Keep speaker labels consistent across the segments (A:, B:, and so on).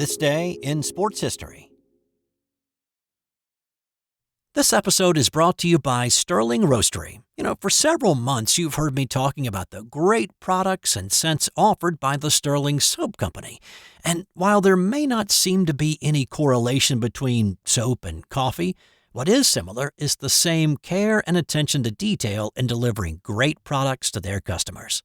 A: This day in sports history. This episode is brought to you by Sterling Roastery. For several months you've heard me talking about the great products and scents offered by the Sterling Soap Company. And while there may not seem to be any correlation between soap and coffee, what is similar is the same care and attention to detail in delivering great products to their customers.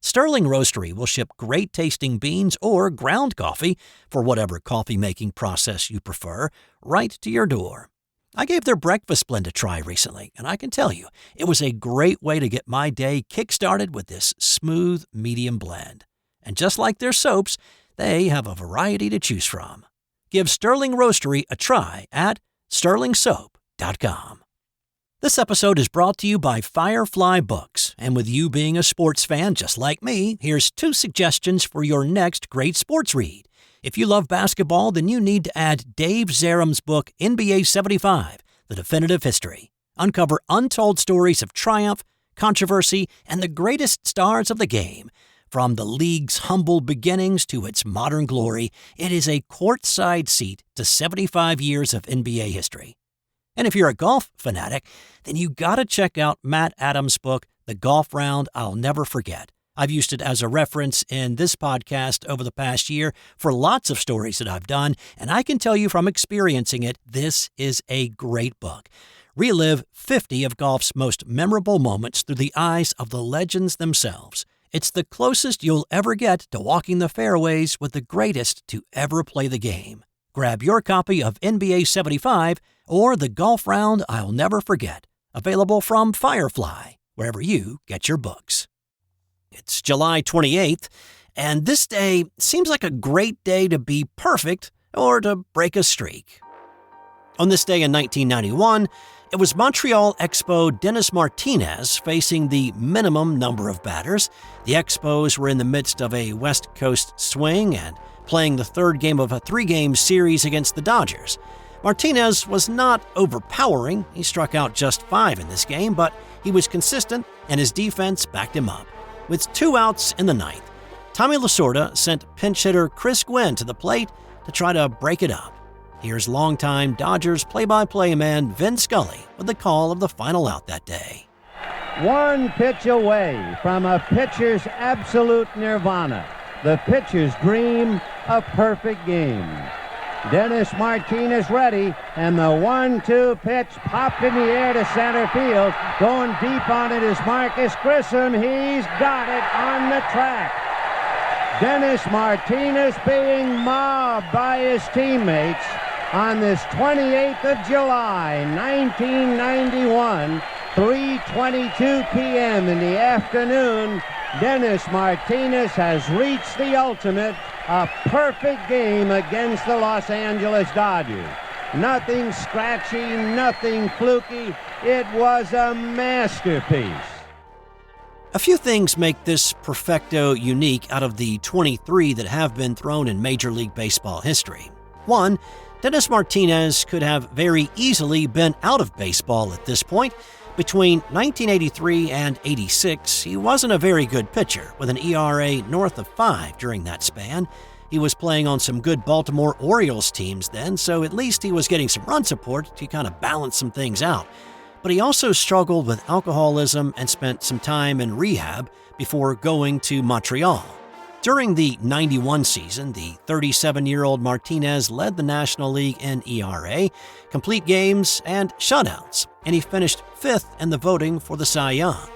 A: Sterling Roastery will ship great-tasting beans or ground coffee, for whatever coffee-making process you prefer, right to your door. I gave their breakfast blend a try recently, and I can tell you, it was a great way to get my day kick-started with this smooth, medium blend. And just like their soaps, they have a variety to choose from. Give Sterling Roastery a try at sterlingsoap.com. This episode is brought to you by Firefly Books, and with you being a sports fan just like me, here's 2 suggestions for your next great sports read. If you love basketball, then you need to add Dave Zarum's book, NBA 75, The Definitive History. Uncover untold stories of triumph, controversy, and the greatest stars of the game. From the league's humble beginnings to its modern glory, it is a courtside seat to 75 years of NBA history. And if you're a golf fanatic, then you gotta check out Matt Adams' book, The Golf Round I'll Never Forget. I've used it as a reference in this podcast over the past year for lots of stories that I've done, and I can tell you from experiencing it, this is a great book. Relive 50 of golf's most memorable moments through the eyes of the legends themselves. It's the closest you'll ever get to walking the fairways with the greatest to ever play the game. Grab your copy of NBA 75 or The Golf Round I'll Never Forget, available from Firefly, wherever you get your books. It's July 28th, and this day seems like a great day to be perfect or to break a streak. On this day in 1991, it was Montreal Expo Dennis Martinez facing the minimum number of batters. The Expos were in the midst of a West Coast swing and playing the third game of a 3-game series against the Dodgers. Martinez was not overpowering. He struck out just 5 in this game, but he was consistent and his defense backed him up. With 2 outs in the ninth, Tommy Lasorda sent pinch hitter Chris Gwynn to the plate to try to break it up. Here's longtime Dodgers play-by-play man Vin Scully with the call of the final out that day.
B: 1 pitch away from a pitcher's absolute nirvana, the pitcher's dream, a perfect game. Dennis Martinez ready, and the 1-2 pitch popped in the air to center field. Going deep on it is Marcus Grissom. He's got it on the track. Dennis Martinez being mobbed by his teammates on this 28th of July, 1991, 3:22 p.m. in the afternoon. Dennis Martinez has reached the ultimate, a perfect game against the Los Angeles Dodgers. Nothing scratchy, nothing fluky. It was a masterpiece.
A: A few things make this perfecto unique out of the 23 that have been thrown in Major League Baseball history. 1, Dennis Martinez could have very easily been out of baseball at this point. Between 1983 and 86, he wasn't a very good pitcher, with an ERA north of 5 during that span. He was playing on some good Baltimore Orioles teams then, so at least he was getting some run support to kind of balance some things out. But he also struggled with alcoholism and spent some time in rehab before going to Montreal. During the 91 season, the 37-year-old Martinez led the National League in ERA, complete games, and shutouts, and he finished 5th in the voting for the Cy Young.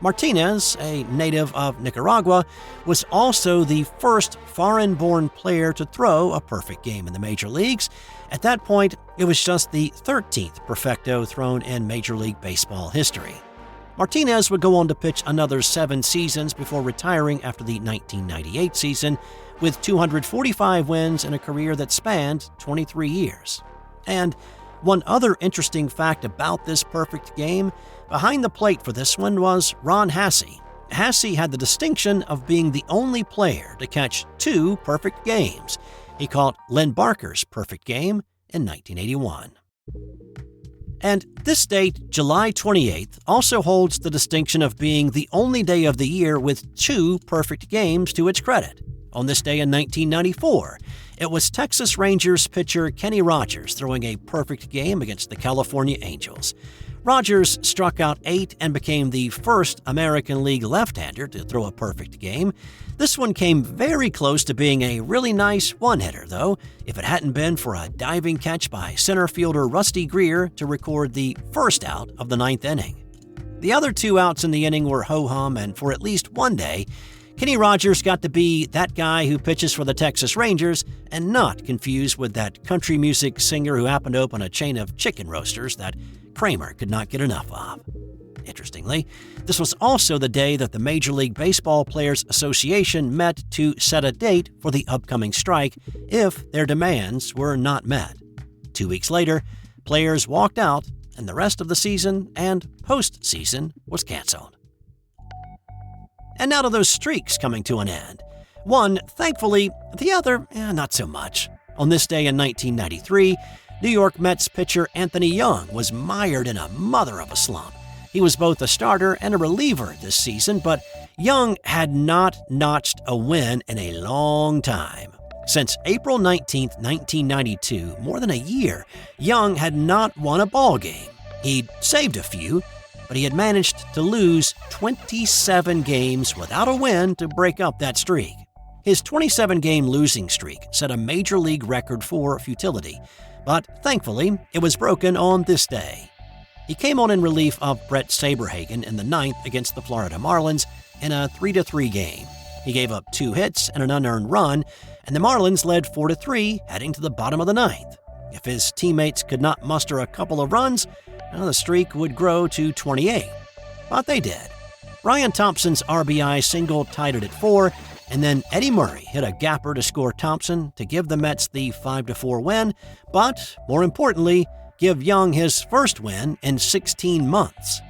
A: Martinez, a native of Nicaragua, was also the first foreign-born player to throw a perfect game in the major leagues. At that point, it was just the 13th perfecto thrown in Major League Baseball history. Martinez would go on to pitch another 7 seasons before retiring after the 1998 season, with 245 wins in a career that spanned 23 years. And one other interesting fact about this perfect game, behind the plate for this one was Ron Hassey. Hassey had the distinction of being the only player to catch 2 perfect games. He caught Len Barker's perfect game in 1981. And this date, July 28th, also holds the distinction of being the only day of the year with 2 perfect games to its credit. On this day in 1994, It was Texas Rangers pitcher Kenny Rogers throwing a perfect game against the California Angels. Rogers struck out 8 and became the first American League left-hander to throw a perfect game. This one came very close to being a really nice one-hitter, though, if it hadn't been for a diving catch by center fielder Rusty Greer to record the first out of the 9th inning. The other 2 outs in the inning were ho-hum, and for at least one day, Kenny Rogers got to be that guy who pitches for the Texas Rangers and not confused with that country music singer who happened to open a chain of chicken roasters that Kramer could not get enough of. Interestingly, this was also the day that the Major League Baseball Players Association met to set a date for the upcoming strike if their demands were not met. 2 weeks later, players walked out, and the rest of the season and postseason was canceled. And now to those streaks coming to an end. One, thankfully, the other, not so much. On this day in 1993, New York Mets pitcher Anthony Young was mired in a mother of a slump. He was both a starter and a reliever this season, but Young had not notched a win in a long time. Since April 19, 1992, more than a year, Young had not won a ball game. He'd saved a few, but he had managed to lose 27 games without a win to break up that streak. His 27-game losing streak set a major league record for futility, but thankfully, it was broken on this day. He came on in relief of Brett Saberhagen in the 9th against the Florida Marlins in a 3-3 game. He gave up 2 hits and an unearned run, and the Marlins led 4-3 heading to the bottom of the 9th. If his teammates could not muster a couple of runs, the streak would grow to 28. But they did. Ryan Thompson's RBI single tied it at 4, and then Eddie Murray hit a gapper to score Thompson to give the Mets the 5-4 win, but, more importantly, give Young his first win in 16 months.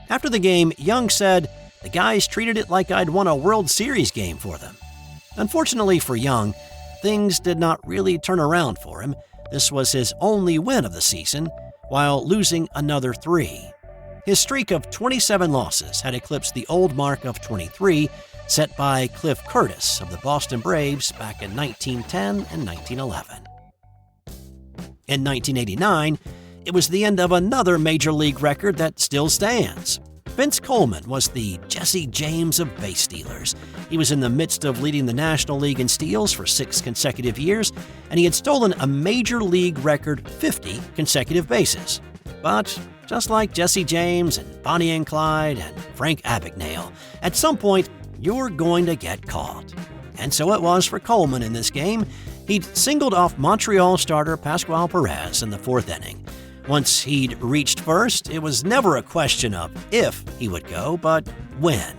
A: After the game, Young said, "The guys treated it like I'd won a World Series game for them." Unfortunately for Young, things did not really turn around for him. This was his only win of the season, while losing another 3. His streak of 27 losses had eclipsed the old mark of 23, set by Cliff Curtis of the Boston Braves back in 1910 and 1911. In 1989, it was the end of another major league record that still stands. Vince Coleman was the Jesse James of base stealers. He was in the midst of leading the National League in steals for 6 consecutive years, and he had stolen a major league record 50 consecutive bases. But just like Jesse James and Bonnie and Clyde and Frank Abagnale, at some point, you're going to get caught. And so it was for Coleman in this game. He'd singled off Montreal starter Pascual Perez in the 4th inning. Once he'd reached first, it was never a question of if he would go, but when.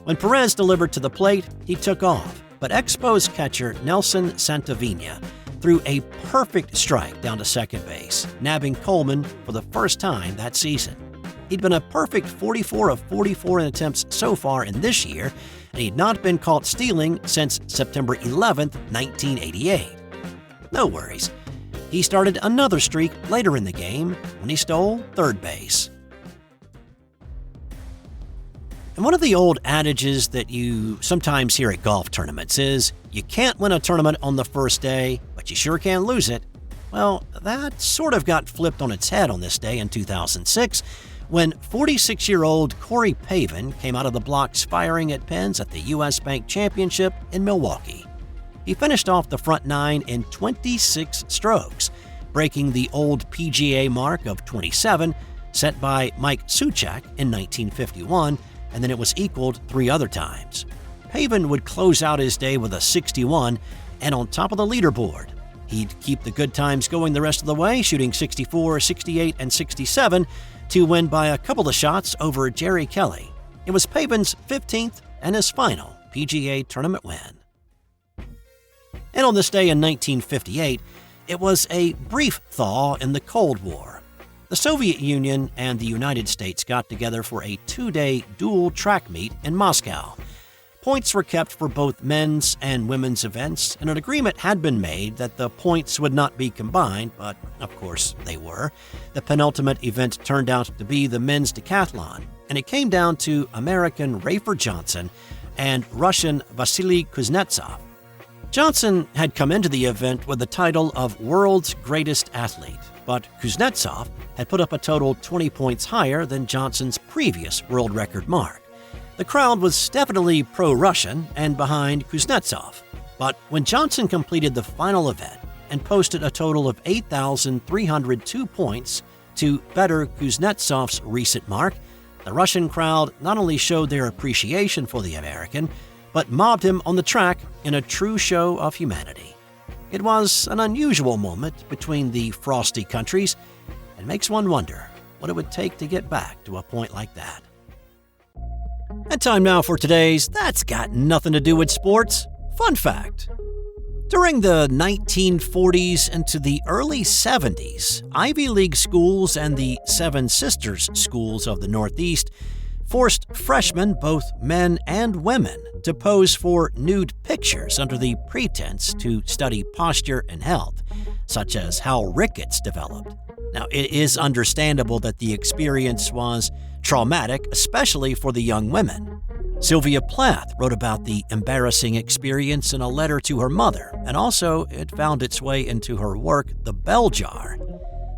A: When Perez delivered to the plate, he took off, but Expos catcher Nelson Santavina threw a perfect strike down to second base, nabbing Coleman for the first time that season. He'd been a perfect 44 of 44 in attempts so far in this year, and he'd not been caught stealing since September 11, 1988. No worries. He started another streak later in the game when he stole third base. And one of the old adages that you sometimes hear at golf tournaments is, you can't win a tournament on the first day, but you sure can lose it. Well, that sort of got flipped on its head on this day in 2006, when 46-year-old Corey Pavin came out of the blocks firing at pins at the U.S. Bank Championship in Milwaukee. He finished off the front 9 in 26 strokes, breaking the old PGA mark of 27 set by Mike Suchak in 1951, and then it was equaled 3 other times. Pavin would close out his day with a 61 and on top of the leaderboard. He'd keep the good times going the rest of the way, shooting 64, 68, and 67 to win by a couple of shots over Jerry Kelly. It was Pavin's 15th and his final PGA tournament win. And on this day in 1958, it was a brief thaw in the Cold War. The Soviet Union and the United States got together for a 2-day dual track meet in Moscow. Points were kept for both men's and women's events, and an agreement had been made that the points would not be combined, but of course they were. The penultimate event turned out to be the men's decathlon, and it came down to American Rafer Johnson and Russian Vasily Kuznetsov. Johnson had come into the event with the title of World's Greatest Athlete, but Kuznetsov had put up a total 20 points higher than Johnson's previous world record mark. The crowd was definitely pro-Russian and behind Kuznetsov, but when Johnson completed the final event and posted a total of 8,302 points to better Kuznetsov's recent mark, the Russian crowd not only showed their appreciation for the American, but mobbed him on the track in a true show of humanity. It was an unusual moment between the frosty countries and makes one wonder what it would take to get back to a point like that. And time now for today's That's Got Nothing to Do with Sports fun fact. During the 1940s into the early 70s, Ivy League schools and the Seven Sisters schools of the Northeast forced freshmen, both men and women, to pose for nude pictures under the pretense to study posture and health, such as how rickets developed. Now, it is understandable that the experience was traumatic, especially for the young women. Sylvia Plath wrote about the embarrassing experience in a letter to her mother, and also it found its way into her work, The Bell Jar.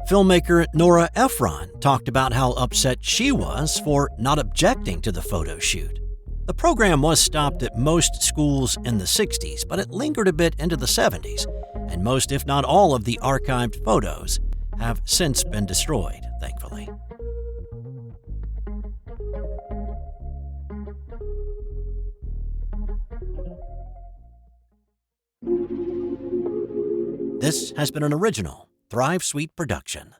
A: Filmmaker Nora Ephron talked about how upset she was for not objecting to the photo shoot. The program was stopped at most schools in the 60s, but it lingered a bit into the 70s, and most, if not all, of the archived photos have since been destroyed, thankfully. This has been an original Thrive Suite production.